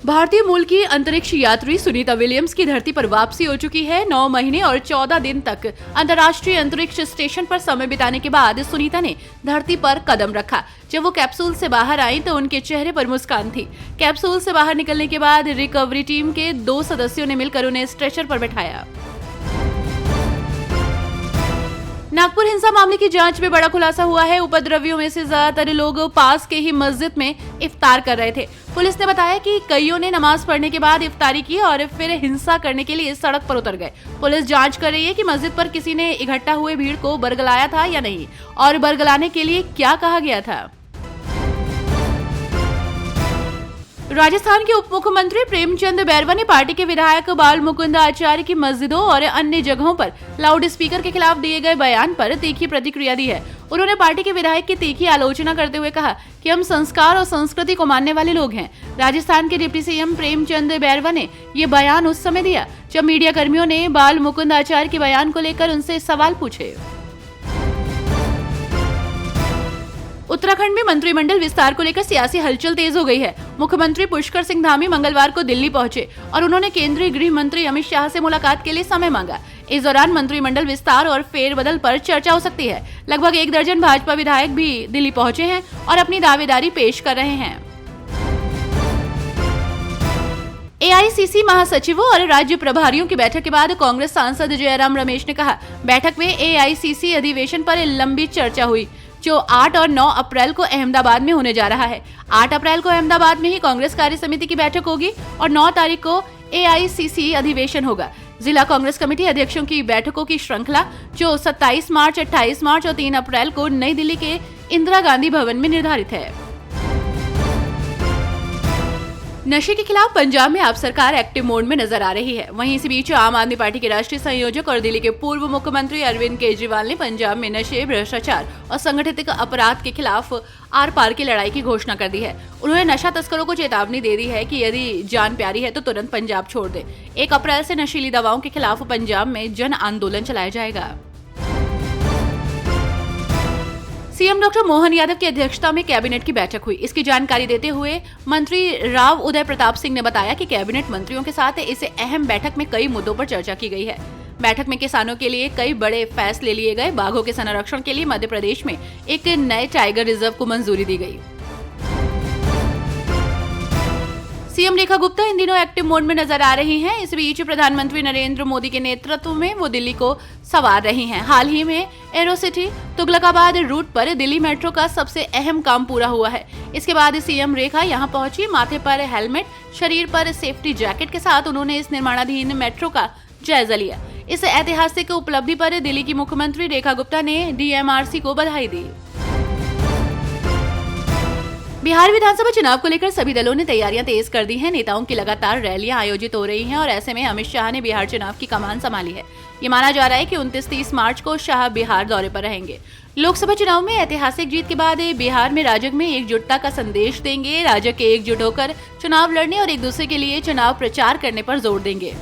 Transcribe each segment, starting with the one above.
भारतीय मूल की अंतरिक्ष यात्री सुनीता विलियम्स की धरती पर वापसी हो चुकी है। 9 महीने और 14 दिन तक अंतर्राष्ट्रीय अंतरिक्ष स्टेशन पर समय बिताने के बाद सुनीता ने धरती पर कदम रखा। जब वो कैप्सूल से बाहर आई तो उनके चेहरे पर मुस्कान थी। कैप्सूल से बाहर निकलने के बाद रिकवरी टीम के 2 सदस्यों ने मिलकर उन्हें स्ट्रेचर पर बैठाया। नागपुर हिंसा मामले की जांच में बड़ा खुलासा हुआ है। उपद्रवियों में से ज्यादातर लोग पास के ही मस्जिद में इफ्तार कर रहे थे। पुलिस ने बताया कि कईयों ने नमाज पढ़ने के बाद इफ्तारी की और फिर हिंसा करने के लिए सड़क पर उतर गए। पुलिस जांच कर रही है कि मस्जिद पर किसी ने इकट्ठा हुए भीड़ को बरगलाया था या नहीं और बरगलाने के लिए क्या कहा गया था। राजस्थान के उप मुख्यमंत्री प्रेमचंद बैरवा ने पार्टी के विधायक बाल मुकुंद आचार्य की मस्जिदों और अन्य जगहों पर लाउड स्पीकर के खिलाफ दिए गए बयान पर तीखी प्रतिक्रिया दी है। उन्होंने पार्टी के विधायक की तीखी आलोचना करते हुए कहा कि हम संस्कार और संस्कृति को मानने वाले लोग हैं। राजस्थान के डिप्टी सीएम प्रेमचंद बैरवा ने ये बयान उस समय दिया जब मीडिया कर्मियों ने बाल मुकुंद आचार्य के बयान को लेकर उनसे सवाल पूछे। उत्तराखंड में मंत्रिमंडल विस्तार को लेकर सियासी हलचल तेज हो गई है। मुख्यमंत्री पुष्कर सिंह धामी मंगलवार को दिल्ली पहुंचे और उन्होंने केंद्रीय गृह मंत्री अमित शाह से मुलाकात के लिए समय मांगा। इस दौरान मंत्रिमंडल विस्तार और फेरबदल पर चर्चा हो सकती है। लगभग 1 दर्जन भाजपा विधायक भी दिल्ली पहुंचे हैं और अपनी दावेदारी पेश कर रहे हैं। एआईसीसी महासचिवों और राज्य प्रभारियों की बैठक के बाद कांग्रेस सांसद जयराम रमेश ने कहा, बैठक में एआईसीसी अधिवेशन पर लंबी चर्चा हुई जो 8 और 9 अप्रैल को अहमदाबाद में होने जा रहा है। 8 अप्रैल को अहमदाबाद में ही कांग्रेस कार्य समिति की बैठक होगी और 9 तारीख को एआईसीसी अधिवेशन होगा। जिला कांग्रेस कमेटी अध्यक्षों की बैठकों की श्रृंखला जो 27 मार्च, 28 मार्च और 3 अप्रैल को नई दिल्ली के इंदिरा गांधी भवन में निर्धारित है। नशे के खिलाफ पंजाब में आप सरकार एक्टिव मोड में नजर आ रही है। वहीं इसी बीच आम आदमी पार्टी के राष्ट्रीय संयोजक और दिल्ली के पूर्व मुख्यमंत्री अरविंद केजरीवाल ने पंजाब में नशे, भ्रष्टाचार और संगठित अपराध के खिलाफ आर पार की लड़ाई की घोषणा कर दी है। उन्होंने नशा तस्करों को चेतावनी दे दी है कि यदि जान प्यारी है तो तुरंत पंजाब छोड़ दे। 1 अप्रैल से नशीली दवाओं के खिलाफ पंजाब में जन आंदोलन चलाया जाएगा। सीएम डॉक्टर मोहन यादव की अध्यक्षता में कैबिनेट की बैठक हुई। इसकी जानकारी देते हुए मंत्री राव उदय प्रताप सिंह ने बताया कि कैबिनेट मंत्रियों के साथ इस अहम बैठक में कई मुद्दों पर चर्चा की गई है। बैठक में किसानों के लिए कई बड़े फैसले लिए गए। बाघों के संरक्षण के लिए मध्य प्रदेश में एक नए टाइगर रिजर्व को मंजूरी दी गई। सीएम रेखा गुप्ता इन दिनों एक्टिव मोड में नजर आ रही हैं। इस बीच प्रधानमंत्री नरेंद्र मोदी के नेतृत्व में वो दिल्ली को सवार रही हैं। हाल ही में एरोसिटी तुगलकाबाद रूट पर दिल्ली मेट्रो का सबसे अहम काम पूरा हुआ है। इसके बाद सीएम रेखा यहां पहुंची। माथे पर हेलमेट, शरीर पर सेफ्टी जैकेट के साथ उन्होंने इस निर्माणाधीन मेट्रो का जायजा लिया। इस ऐतिहासिक उपलब्धि पर दिल्ली की मुख्यमंत्री रेखा गुप्ता ने डीएमआरसी को बधाई दी। बिहार विधानसभा चुनाव को लेकर सभी दलों ने तैयारियां तेज कर दी हैं। नेताओं की लगातार रैलियां आयोजित हो रही हैं और ऐसे में अमित शाह ने बिहार चुनाव की कमान संभाली है। ये माना जा रहा है कि 29-30 मार्च को शाह बिहार दौरे पर रहेंगे। लोकसभा चुनाव में ऐतिहासिक जीत के बाद बिहार में राजग में एकजुटता का संदेश देंगे। राजग एकजुट होकर चुनाव लड़ने और एक दूसरे के लिए चुनाव प्रचार करने पर जोर देंगे।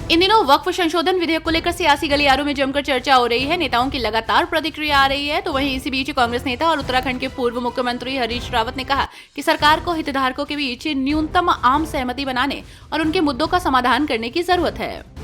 इन दिनों वक्फ संशोधन विधेयक को लेकर सियासी गलियारों में जमकर चर्चा हो रही है। नेताओं की लगातार प्रतिक्रिया आ रही है। तो वहीं इसी बीच कांग्रेस नेता और उत्तराखंड के पूर्व मुख्यमंत्री हरीश रावत ने कहा कि सरकार को हितधारकों के बीच न्यूनतम आम सहमति बनाने और उनके मुद्दों का समाधान करने की जरूरत है।